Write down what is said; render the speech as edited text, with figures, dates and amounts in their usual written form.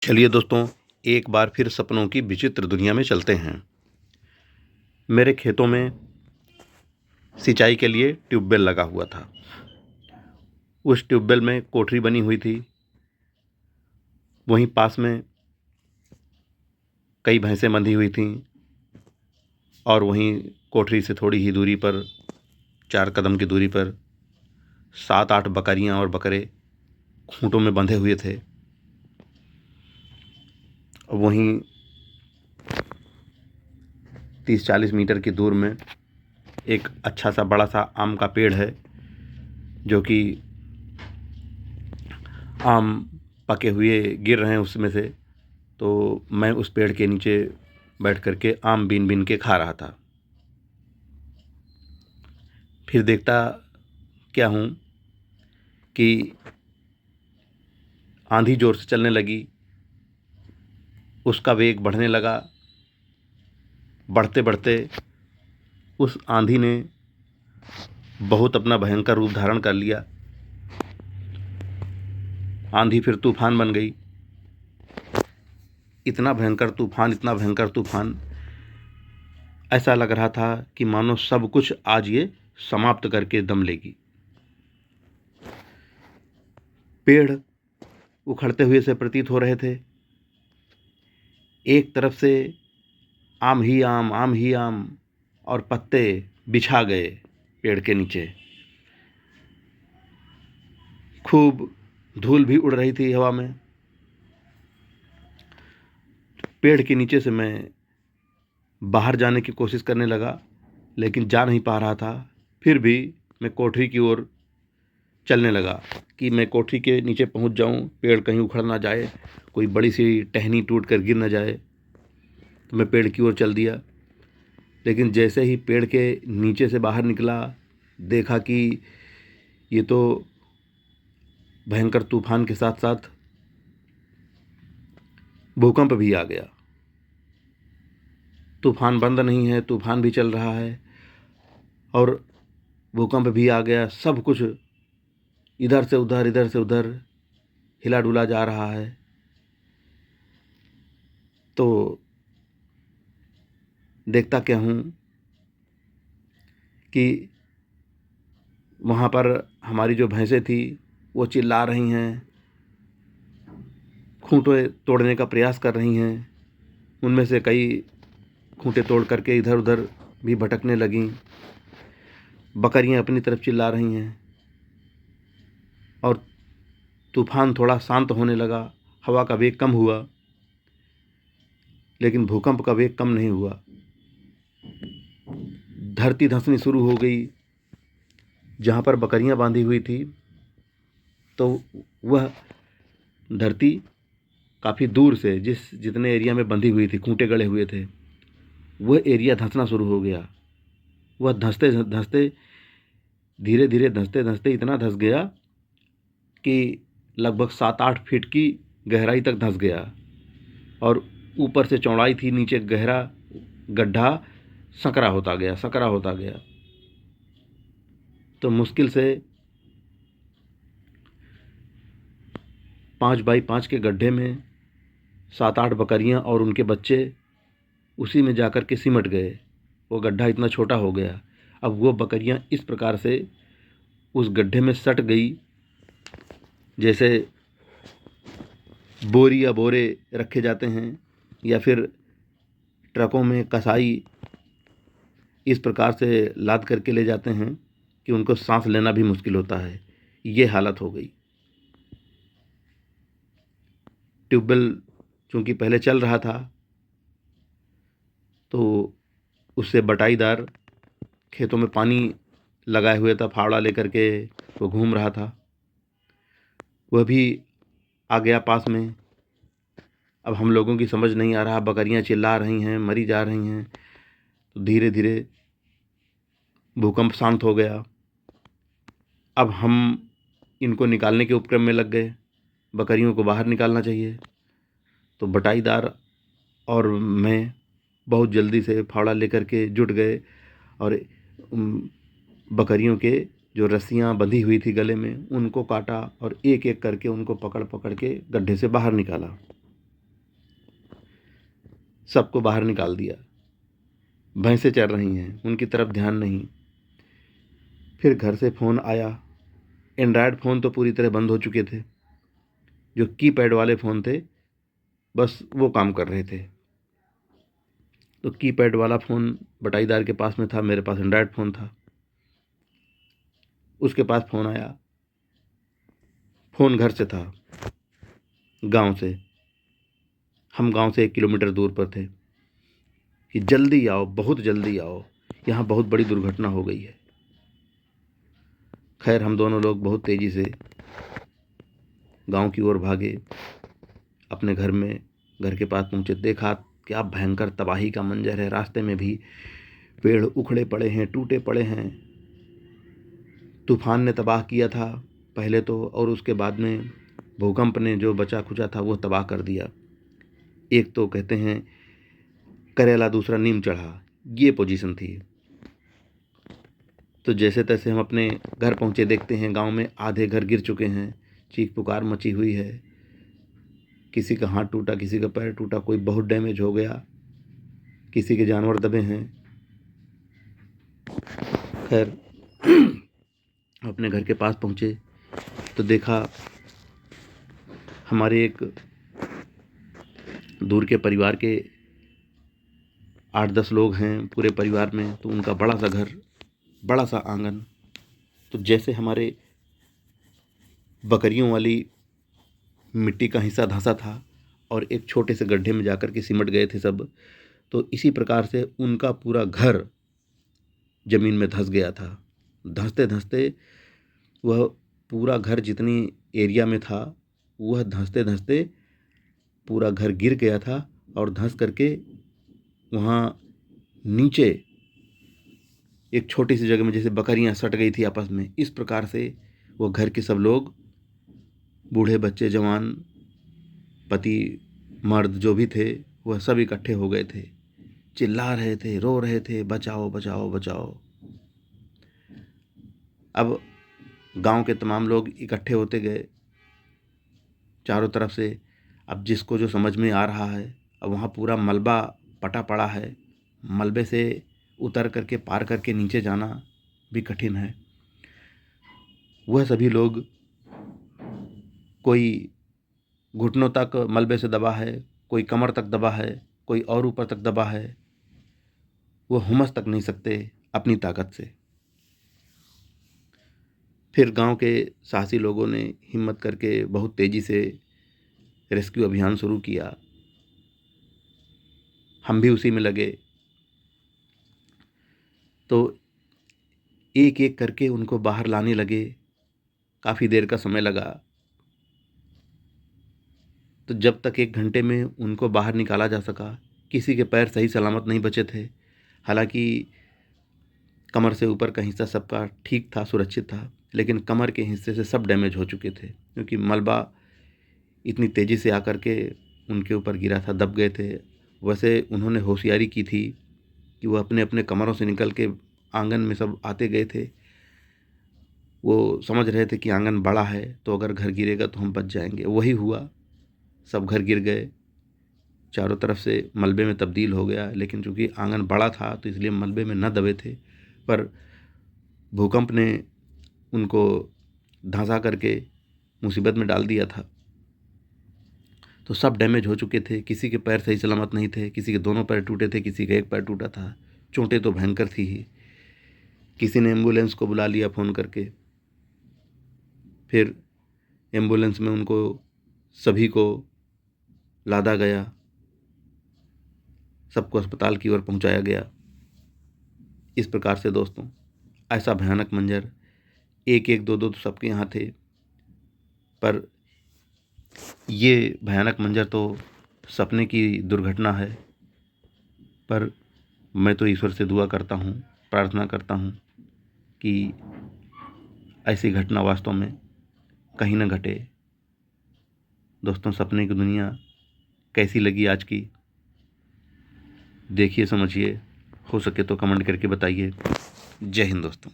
चलिए दोस्तों, एक बार फिर सपनों की विचित्र दुनिया में चलते हैं। मेरे खेतों में सिंचाई के लिए ट्यूबवेल लगा हुआ था। उस ट्यूबवेल में कोठरी बनी हुई थी। वहीं पास में कई भैंसें बंधी हुई थीं और वहीं कोठरी से थोड़ी ही दूरी पर 4 कदम की दूरी पर 7-8 बकरियां और बकरे खूंटों में बंधे हुए थे। वहीं 30-40 मीटर की दूर में एक अच्छा सा बड़ा सा आम का पेड़ है, जो कि आम पके हुए गिर रहे हैं उसमें से। तो मैं उस पेड़ के नीचे बैठ कर के आम बीन बीन के खा रहा था। फिर देखता क्या हूँ कि आंधी ज़ोर से चलने लगी। उसका वेग बढ़ने लगा। बढ़ते बढ़ते उस आंधी ने बहुत अपना भयंकर रूप धारण कर लिया। आंधी फिर तूफान बन गई। इतना भयंकर तूफान, इतना भयंकर तूफान, ऐसा लग रहा था कि मानो सब कुछ आज ये समाप्त करके दम लेगी। पेड़ उखड़ते हुए से प्रतीत हो रहे थे। एक तरफ से आम ही आम, आम ही आम, और पत्ते बिछा गए पेड़ के नीचे। खूब धूल भी उड़ रही थी हवा में। पेड़ के नीचे से मैं बाहर जाने की कोशिश करने लगा, लेकिन जा नहीं पा रहा था। फिर भी मैं कोठरी की ओर चलने लगा कि मैं कोठरी के नीचे पहुंच जाऊं, पेड़ कहीं उखड़ ना जाए, कोई बड़ी सी टहनी टूट कर गिर ना जाए। तो मैं पेड़ की ओर चल दिया। लेकिन जैसे ही पेड़ के नीचे से बाहर निकला, देखा कि ये तो भयंकर तूफान के साथ साथ भूकंप भी आ गया। तूफान बंद नहीं है, तूफान भी चल रहा है और भूकंप भी आ गया। सब कुछ इधर से उधर, इधर से उधर हिला डुला जा रहा है। तो देखता क्या हूँ कि वहाँ पर हमारी जो भैंसें थी वो चिल्ला रही हैं, खूंटे तोड़ने का प्रयास कर रही हैं। उनमें से कई खूंटे तोड़ करके इधर उधर भी भटकने लगीं। बकरियां अपनी तरफ चिल्ला रही हैं और तूफान थोड़ा शांत होने लगा। हवा का वेग कम हुआ, लेकिन भूकंप का वेग कम नहीं हुआ। धरती धंसनी शुरू हो गई। जहाँ पर बकरियां बांधी हुई थी, तो वह धरती काफ़ी दूर से जितने एरिया में बंधी हुई थी, खूंटे गड़े हुए थे, वह एरिया धंसना शुरू हो गया। वह धंसते धंसते, धीरे धीरे धंसते धंसते इतना धंस गया कि लगभग 7-8 फीट की गहराई तक धंस गया। और ऊपर से चौड़ाई थी, नीचे गहरा गड्ढा संकरा होता गया, संकरा होता गया। तो मुश्किल से 5x5 के गड्ढे में 7-8 बकरियां और उनके बच्चे उसी में जाकर के सिमट गए। वो गड्ढा इतना छोटा हो गया। अब वो बकरियां इस प्रकार से उस गड्ढे में सट गई, जैसे बोरी या बोरे रखे जाते हैं, या फिर ट्रकों में कसाई इस प्रकार से लाद करके ले जाते हैं कि उनको सांस लेना भी मुश्किल होता है। ये हालत हो गई। ट्यूबवेल चूँकि पहले चल रहा था, तो उससे बटाईदार खेतों में पानी लगाए हुए था, फावड़ा लेकर के वो घूम रहा था। वह भी आ गया पास में। अब हम लोगों की समझ नहीं आ रहा, बकरियां चिल्ला रही हैं, मरी जा रही हैं। तो धीरे धीरे भूकंप शांत हो गया। अब हम इनको निकालने के उपक्रम में लग गए। बकरियों को बाहर निकालना चाहिए। तो बटाईदार और मैं बहुत जल्दी से फावड़ा लेकर के जुट गए और बकरियों के जो रस्सियाँ बंधी हुई थी गले में, उनको काटा और एक एक करके उनको पकड़ पकड़ के गड्ढे से बाहर निकाला। सबको बाहर निकाल दिया। भैंसें चर रही हैं, उनकी तरफ ध्यान नहीं। फिर घर से फ़ोन आया। एंड्रॉयड फ़ोन तो पूरी तरह बंद हो चुके थे। जो कीपैड वाले फ़ोन थे बस वो काम कर रहे थे। तो कीपैड वाला फ़ोन बटाईदार के पास में था, मेरे पास एंड्रॉयड फ़ोन था। उसके पास फ़ोन आया। फ़ोन घर से था, गांव से। हम गांव से 1 किलोमीटर दूर पर थे कि जल्दी आओ, बहुत जल्दी आओ, यहाँ बहुत बड़ी दुर्घटना हो गई है। खैर हम दोनों लोग बहुत तेज़ी से गांव की ओर भागे। अपने घर के पास पहुँचे, देखा क्या भयंकर तबाही का मंजर है। रास्ते में भी पेड़ उखड़े पड़े हैं, टूटे पड़े हैं। तूफान ने तबाह किया था पहले तो, और उसके बाद में भूकंप ने जो बचा खुचा था वो तबाह कर दिया। एक तो कहते हैं करेला, दूसरा नीम चढ़ा, ये पोजीशन थी। तो जैसे तैसे हम अपने घर पहुँचे, देखते हैं गांव में आधे घर गिर चुके हैं। चीख पुकार मची हुई है। किसी का हाथ टूटा, किसी का पैर टूटा, कोई बहुत डैमेज हो गया, किसी के जानवर दबे हैं। खैर अपने घर के पास पहुँचे तो देखा हमारे एक दूर के परिवार के 8-10 लोग हैं पूरे परिवार में। तो उनका बड़ा सा घर, बड़ा सा आंगन। तो जैसे हमारे बकरियों वाली मिट्टी का हिस्सा धंसा था और एक छोटे से गड्ढे में जाकर के सिमट गए थे सब, तो इसी प्रकार से उनका पूरा घर ज़मीन में धंस गया था। धंसते धंसते वह पूरा घर जितनी एरिया में था, वह धंसते धंसते पूरा घर गिर गया था और धंस करके वहाँ नीचे एक छोटी सी जगह में जैसे बकरियां सट गई थी आपस में, इस प्रकार से वो घर के सब लोग, बूढ़े बच्चे जवान, पति मर्द जो भी थे, वह सब इकट्ठे हो गए थे। चिल्ला रहे थे, रो रहे थे, बचाओ बचाओ बचाओ। अब गांव के तमाम लोग इकट्ठे होते गए चारों तरफ से। अब जिसको जो समझ में आ रहा है, अब वहाँ पूरा मलबा पटा पड़ा है। मलबे से उतर करके पार करके नीचे जाना भी कठिन है। वह सभी लोग, कोई घुटनों तक मलबे से दबा है, कोई कमर तक दबा है, कोई और ऊपर तक दबा है। वो हुमस तक नहीं सकते अपनी ताकत से। फिर गांव के साहसी लोगों ने हिम्मत करके बहुत तेज़ी से रेस्क्यू अभियान शुरू किया। हम भी उसी में लगे। तो एक एक करके उनको बाहर लाने लगे। काफ़ी देर का समय लगा। तो जब तक 1 घंटे में उनको बाहर निकाला जा सका। किसी के पैर सही सलामत नहीं बचे थे। हालांकि कमर से ऊपर का हिस्सा सबका ठीक था, सुरक्षित था, लेकिन कमर के हिस्से से सब डैमेज हो चुके थे, क्योंकि मलबा इतनी तेज़ी से आकर के उनके ऊपर गिरा था, दब गए थे। वैसे उन्होंने होशियारी की थी कि वो अपने अपने कमरों से निकल के आंगन में सब आते गए थे। वो समझ रहे थे कि आंगन बड़ा है तो अगर घर गिरेगा तो हम बच जाएंगे। वही हुआ, सब घर गिर गए, चारों तरफ से मलबे में तब्दील हो गया। लेकिन चूँकि आंगन बड़ा था तो इसलिए मलबे में न दबे थे, पर भूकंप ने उनको धंसा करके मुसीबत में डाल दिया था। तो सब डैमेज हो चुके थे। किसी के पैर सही सलामत नहीं थे, किसी के दोनों पैर टूटे थे, किसी का एक पैर टूटा था। चोटें तो भयंकर थी ही। किसी ने एम्बुलेंस को बुला लिया फ़ोन करके। फिर एम्बुलेंस में उनको सभी को लादा गया, सबको अस्पताल की ओर पहुंचाया गया। इस प्रकार से दोस्तों, ऐसा भयानक मंजर, एक एक दो दो तो सबके यहाँ थे, पर ये भयानक मंजर तो सपने की दुर्घटना है। पर मैं तो ईश्वर से दुआ करता हूँ, प्रार्थना करता हूँ कि ऐसी घटना वास्तव में कहीं न घटे। दोस्तों, सपने की दुनिया कैसी लगी आज की, देखिए समझिए। हो सके तो कमेंट करके बताइए। जय हिंद दोस्तों।